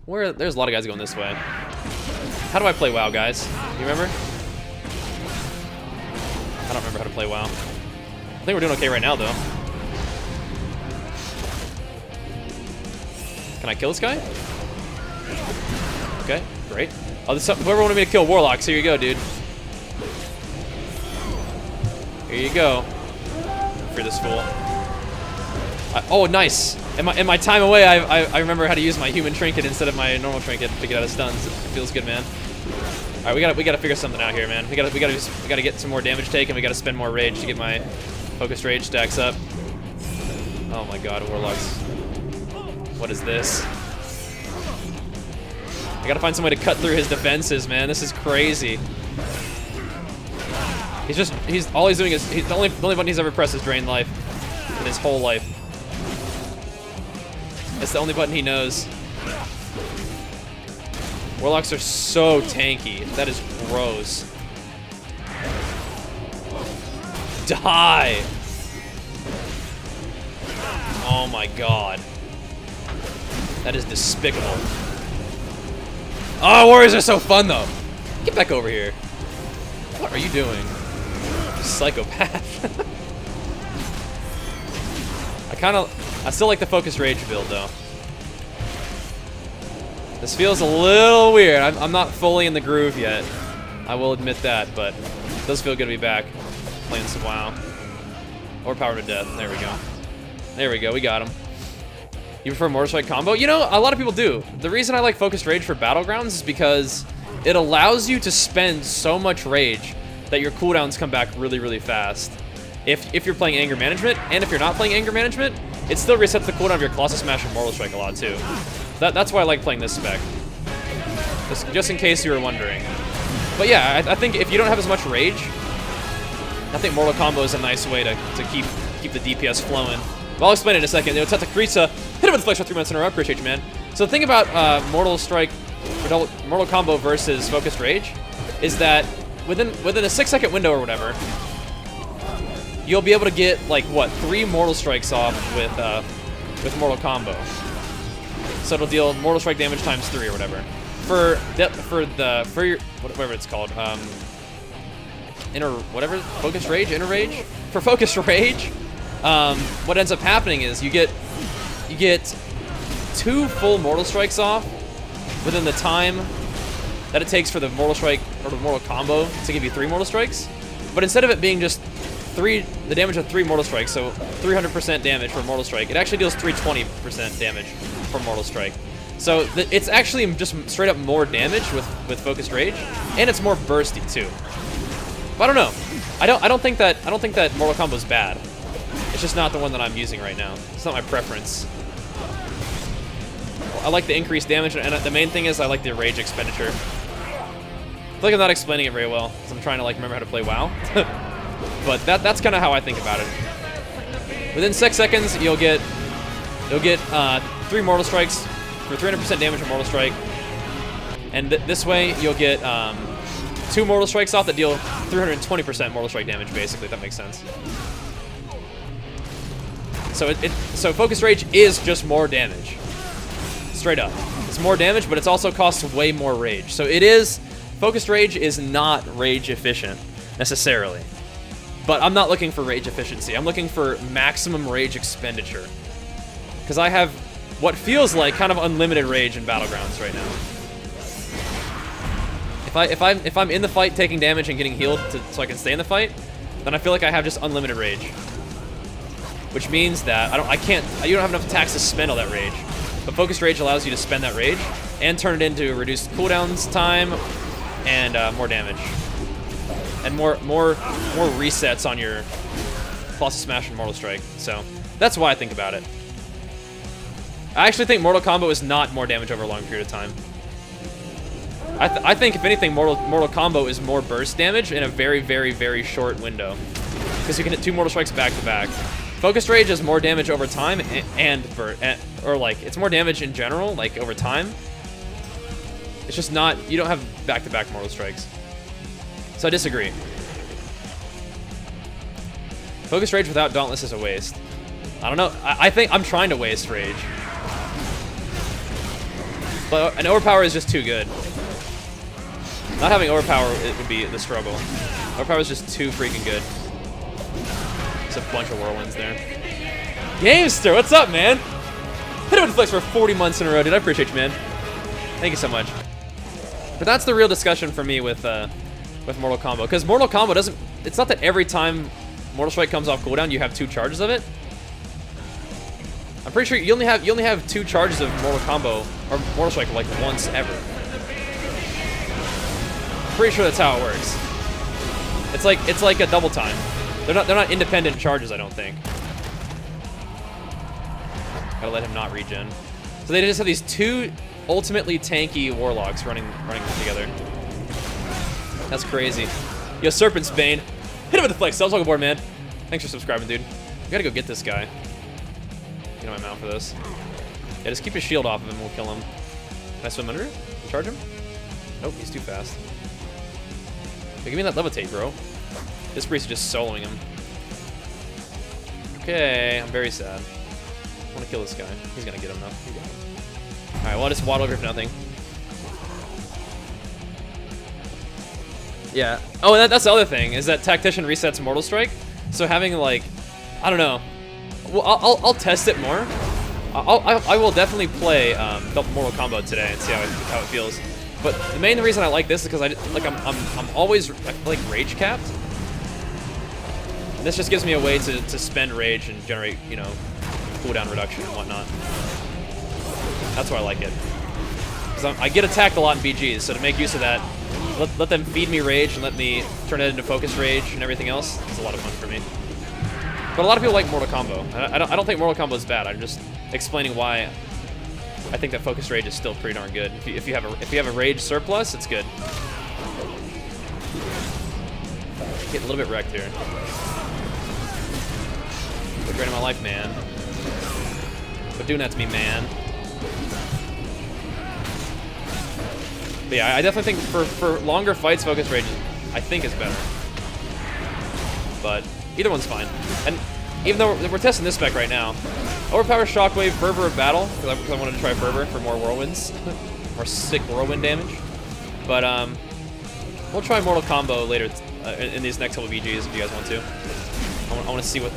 There's a lot of guys going this way. How do I play WoW, guys? You remember? I don't remember how to play WoW. I think we're doing okay right now, though. Can I kill this guy? Okay, great. Oh, whoever wanted me to kill Warlocks, here you go, dude. Here you go. For this fool. Oh, nice. In my time away, I remember how to use my human trinket instead of my normal trinket to get out of stuns. It feels good, man. All right, we gotta figure something out here, man. We gotta get some more damage taken. We gotta spend more rage to get my focused rage stacks up. Oh my God, Warlocks. What is this? I gotta find some way to cut through his defenses, man. This is crazy. All he's doing is, the only button he's ever pressed is drain life in his whole life. That's the only button he knows. Warlocks are so tanky. That is gross. Die! Oh my God. That is despicable. Oh, warriors are so fun though. Get back over here. What are you doing? Psychopath. I still like the focus rage build though. This feels a little weird. I'm not fully in the groove yet. I will admit that, but it does feel good to be back playing some WoW. Or Power to Death. There we go. There we go. We got him. You prefer Mortal Strike combo? You know, a lot of people do. The reason I like Focused Rage for Battlegrounds is because it allows you to spend so much rage that your cooldowns come back really, really fast. If you're playing Anger Management, and if you're not playing Anger Management, it still resets the cooldown of your Colossus Smash and Mortal Strike a lot too. That's why I like playing this spec. Just in case you were wondering. But yeah, I think if you don't have as much rage, I think Mortal Combo is a nice way to keep the DPS flowing. But I'll explain it in a second. Tata Krisa, hit him with the flex for 3 minutes in a row. Appreciate you, man. So the thing about Mortal Combo versus Focused Rage is that within a 6-second window or whatever, you'll be able to get like what 3 Mortal Strikes off with Mortal Combo. So it'll deal Mortal Strike damage times 3 or whatever. For your whatever it's called, Focus Rage, Inner Rage. For Focus Rage, what ends up happening is you get 2 full Mortal Strikes off within the time that it takes for the Mortal Strike or the Mortal Combo to give you 3 Mortal Strikes. But instead of it being just the damage of 3 Mortal Strikes, so 300% damage for Mortal Strike, it actually deals 320% damage for Mortal Strike. So it's actually just straight up more damage with Focused Rage, and it's more bursty too. But I don't know. I don't think that Mortal Combo is bad. It's just not the one that I'm using right now. It's not my preference. I like the increased damage, and the main thing is I like the rage expenditure. I feel like I'm not explaining it very well, because I'm trying to like remember how to play WoW. But that's kind of how I think about it. Within 6 seconds, you'll get 3 Mortal Strikes for 300% damage from Mortal Strike, and this way you'll get 2 Mortal Strikes off that deal 320% Mortal Strike damage, basically, if that makes sense. So Focus Rage is just more damage. Straight up. It's more damage, but it also costs way more rage. So Focused Rage is not rage efficient, necessarily. But I'm not looking for rage efficiency. I'm looking for maximum rage expenditure. Because I have what feels like kind of unlimited rage in Battlegrounds right now. If I'm in the fight taking damage and getting healed so I can stay in the fight, then I feel like I have just unlimited rage. Which means that you don't have enough attacks to spend all that rage. But Focused Rage allows you to spend that rage and turn it into reduced cooldowns time and more damage. And more resets on your Colossus Smash and Mortal Strike. So that's why I think about it. I actually think Mortal Combo is not more damage over a long period of time. I think, if anything, Mortal Combo is more burst damage in a very, very, very short window. Because you can hit 2 Mortal Strikes back to back. Focused Rage is more damage over time or like, it's more damage in general, like over time. It's just not, you don't have back-to-back Mortal Strikes. So I disagree. Focused Rage without Dauntless is a waste. I don't know, I think I'm trying to waste Rage. But an overpower is just too good. Not having overpower, it would be the struggle. Overpower is just too freaking good. There's a bunch of whirlwinds there. Gamester, what's up, man? Hit him with the flex for 40 months in a row, dude. I appreciate you, man. Thank you so much. But that's the real discussion for me with Mortal Combo, because Mortal Combo doesn't. It's not that every time Mortal Strike comes off cooldown, you have 2 charges of it. I'm pretty sure you only have 2 charges of Mortal Combo or Mortal Strike like once ever. Pretty sure that's how it works. It's like a double time. They're not independent charges, I don't think. Gotta let him not regen. So they just have these 2 ultimately tanky warlocks running together. That's crazy. Yo, Serpent's Bane. Hit him with the flex. Welcome aboard, man. Thanks for subscribing, dude. We gotta go get this guy. Get on my mount for this. Yeah, just keep his shield off of him. We'll kill him. Can I swim under it? Charge him? Nope, he's too fast. Okay, give me that levitate, bro. This priest is just soloing him. Okay, I'm very sad. I want to kill this guy. He's gonna get him though. He got him. All right, well, I'll just waddle over for nothing. Yeah. Oh, and that's the other thing, is that Tactician resets Mortal Strike. So having, like, I don't know. Well, I'll test it more. I will definitely play Mortal Combo today and see how it feels. But the main reason I like this is because I'm always like rage capped. And this just gives me a way to spend rage and generate, you know, cooldown reduction and whatnot. That's why I like it. Because I get attacked a lot in BGs, so to make use of that, let them feed me rage and let me turn it into focus rage and everything else, it's a lot of fun for me. But a lot of people like Mortal Combo. I don't think Mortal Combo is bad. I'm just explaining why I think that focus rage is still pretty darn good. If you have a rage surplus, it's good. Getting a little bit wrecked here. Quit draining my life, man. Quit doing that to me, man. But yeah, I definitely think for longer fights, focus rage, I think is better. But either one's fine. And even though we're testing this spec right now, Overpower Shockwave, Fervor of Battle, because I wanted to try Fervor for more whirlwinds, more sick whirlwind damage. But we'll try Mortal Combo later in these next couple BGs if you guys want to. I want to see what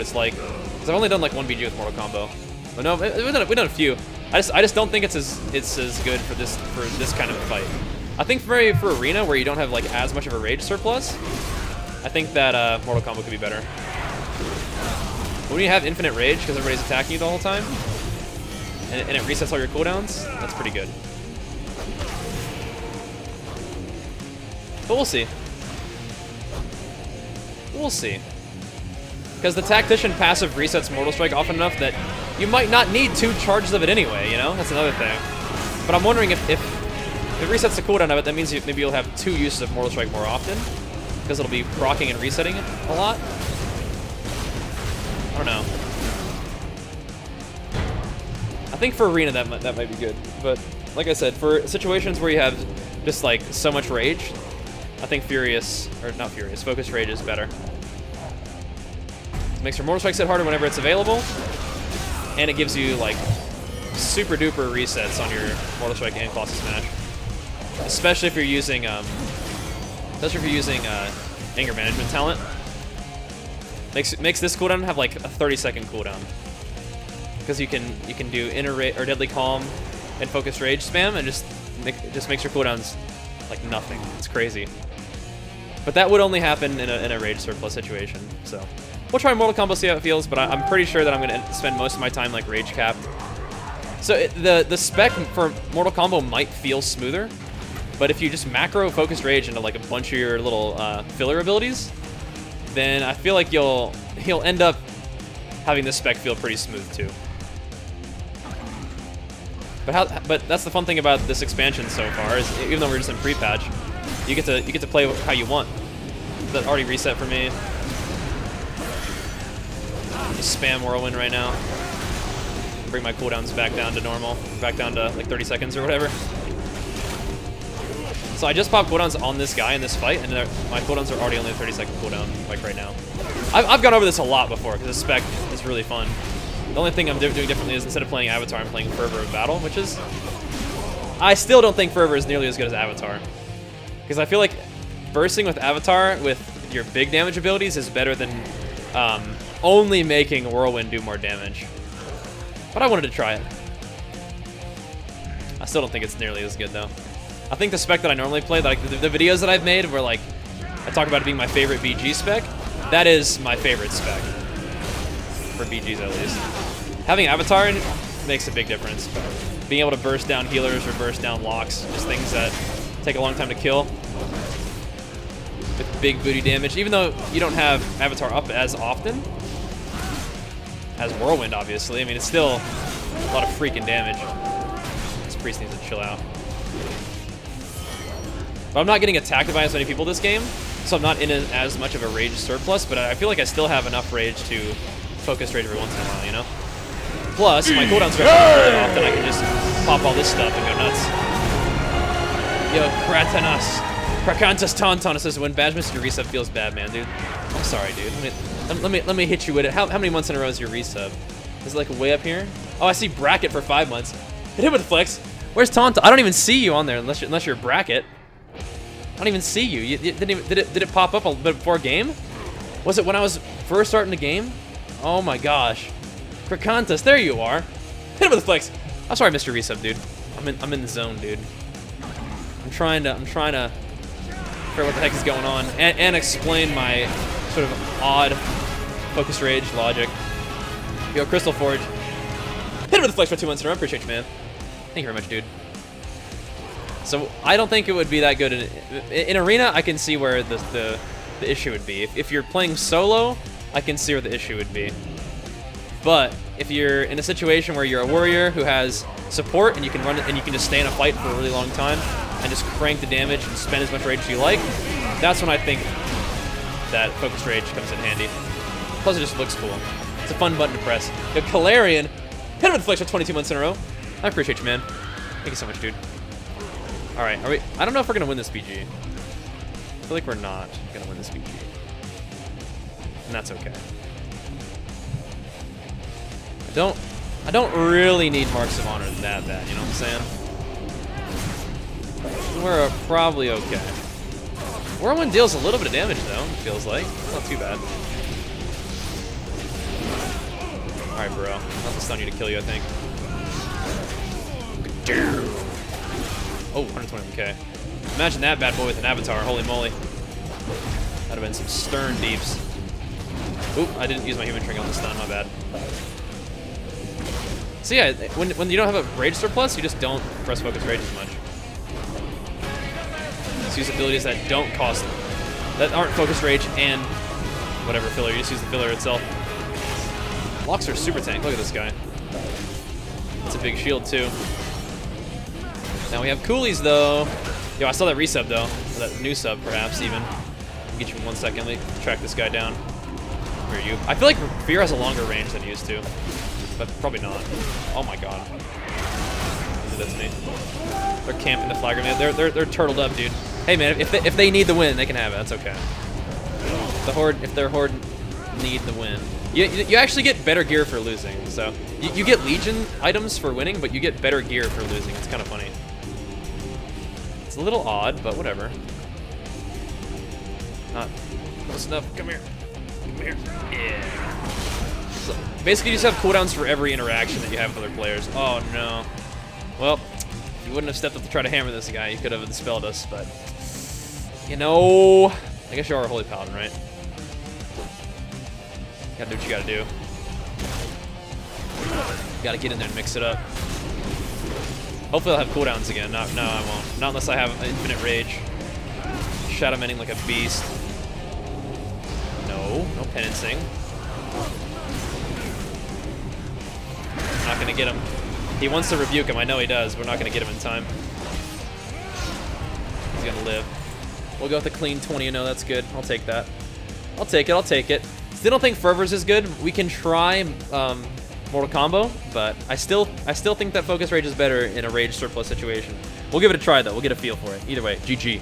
it's like, because I've only done like 1 BG with Mortal Combo. But no, we've done a few. I just don't think it's as good for this kind of fight. I think for Arena, where you don't have like as much of a rage surplus, I think that Mortal Combo could be better. But when you have infinite rage because everybody's attacking you the whole time, and it resets all your cooldowns, that's pretty good. But we'll see. We'll see. Because the Tactician passive resets Mortal Strike often enough that you might not need 2 charges of it anyway, you know? That's another thing. But I'm wondering if it resets the cooldown of it, that means maybe you'll have 2 uses of Mortal Strike more often. Because it'll be proccing and resetting it a lot. I don't know. I think for Arena that might be good. But like I said, for situations where you have just like so much rage, I think Focus Rage is better. It makes your Mortal Strike hit harder whenever it's available. And it gives you like super duper resets on your Mortal Strike and Colossus Smash. Especially if you're using anger management talent. Makes this cooldown have like a 30-second cooldown. Because you can do Inner Rage or Deadly Calm and Focus Rage spam and just makes your cooldowns like nothing. It's crazy. But that would only happen in a rage surplus situation. So we'll try Mortal Combo, see how it feels, but I'm pretty sure that I'm gonna spend most of my time like rage capped. So the spec for Mortal Combo might feel smoother, but if you just macro Focus Rage into like a bunch of your little filler abilities, then I feel like he'll end up having this spec feel pretty smooth too. But that's the fun thing about this expansion so far is even though we're just in pre-patch, you get to play how you want. That already reset for me. Just spam Whirlwind right now. Bring my cooldowns back down to normal, back down to like 30 seconds or whatever. So I just popped cooldowns on this guy in this fight, and my cooldowns are already only a 30-second cooldown, like right now. I've gone over this a lot before, because this spec is really fun. The only thing I'm doing differently is instead of playing Avatar, I'm playing Fervor of Battle, which is I still don't think Fervor is nearly as good as Avatar. Because I feel like bursting with Avatar with your big damage abilities is better than only making Whirlwind do more damage. But I wanted to try it. I still don't think it's nearly as good, though. I think the spec that I normally play, like the videos that I've made where like I talk about it being my favorite BG spec, that is my favorite spec. For BGs, at least. Having Avatar makes a big difference. Being able to burst down healers or burst down locks, just things that take a long time to kill. With big booty damage, even though you don't have Avatar up as often as Whirlwind, obviously. I mean, it's still a lot of freaking damage. This priest needs to chill out. But I'm not getting attacked by as many people this game, so I'm not in as much of a rage surplus, but I feel like I still have enough rage to focus rage every once in a while, you know? Plus, my cooldowns are really often, I can just pop all this stuff and go nuts. Yo, Krakantas Tauntaun says, when badge misses your resub feels bad, man, dude. I'm sorry, dude. Let me hit you with it. How many months in a row is your resub? Is it like way up here? Oh, I see bracket for 5 months. Hit him with flex. Where's Tauntaun? I don't even see you on there unless you're bracket. I don't even see you. Did it pop up a bit before game? Was it when I was first starting the game? Oh my gosh. Krakantas, there you are. Hit him with a flex. I'm sorry, Mr. Resub, dude. I'm in the zone, dude. I'm trying to figure out what the heck is going on and explain my sort of odd focus rage logic. Yo, Crystal Forge. Hit him with a flex for 2 months in a row. Appreciate you, man. Thank you very much, dude. So I don't think it would be that good in arena. I can see where the issue would be. If you're playing solo, I can see where the issue would be. But if you're in a situation where you're a warrior who has support and you can run it and you can just stay in a fight for a really long time and just crank the damage and spend as much rage as you like, that's when I think that focus rage comes in handy. Plus, it just looks cool. It's a fun button to press. Yo, Calarian, hit him with flex for 22 months in a row. I appreciate you, man. Thank you so much, dude. All right, I don't know if we're gonna win this BG. I feel like we're not gonna win this BG, and that's okay. I don't really need marks of honor that bad. You know what I'm saying? We're probably okay. Whirlwind deals a little bit of damage though. It feels like it's not too bad. All right, bro. I'll have to stun you to kill you, I think. Oh, 121k. Imagine that bad boy with an avatar. Holy moly. That'd have been some stern deeps. Oop, I didn't use my human trinket on the stun. My bad. So yeah, when you don't have a rage surplus, you just don't press focus rage as much. Just use abilities that don't cost, that aren't focus rage and whatever filler. You just use the filler itself. Locks are super tank. Look at this guy. It's a big shield too. Now we have coolies though. Yo, I saw that resub though. Or that new sub perhaps even. I'll get you in 1 second. Let me track this guy down. Where are you? I feel like Fear has a longer range than he used to. But probably not. Oh my god. That's me. They're camping the flagger, man. They're turtled up, dude. Hey man, if they need the win, they can have it. That's okay. If their horde need the win. You actually get better gear for losing. So you get Legion items for winning, but you get better gear for losing. It's kind of funny. It's a little odd, but whatever. Not close enough. Come here. Come here. Yeah. So basically, you just have cooldowns for every interaction that you have with other players. Oh no. Well, if you wouldn't have stepped up to try to hammer this guy, you could have dispelled us, but you know, I guess you are a holy paladin, right? Gotta do what you gotta do. You gotta get in there and mix it up. Hopefully I'll have cooldowns again. No, I won't. Not unless I have infinite rage. Shadow Mending like a beast. No penancing. I'm not gonna get him. He wants to rebuke him. I know he does. We're not gonna get him in time. He's gonna live. We'll go with a clean 20-0. That's good. I'll take that. I'll take it. I'll take it. Still don't think Fervor's is good. We can try Mortal Combo, but I still think that Focus Rage is better in a Rage surplus situation. We'll give it a try though. We'll get a feel for it. Either way, GG.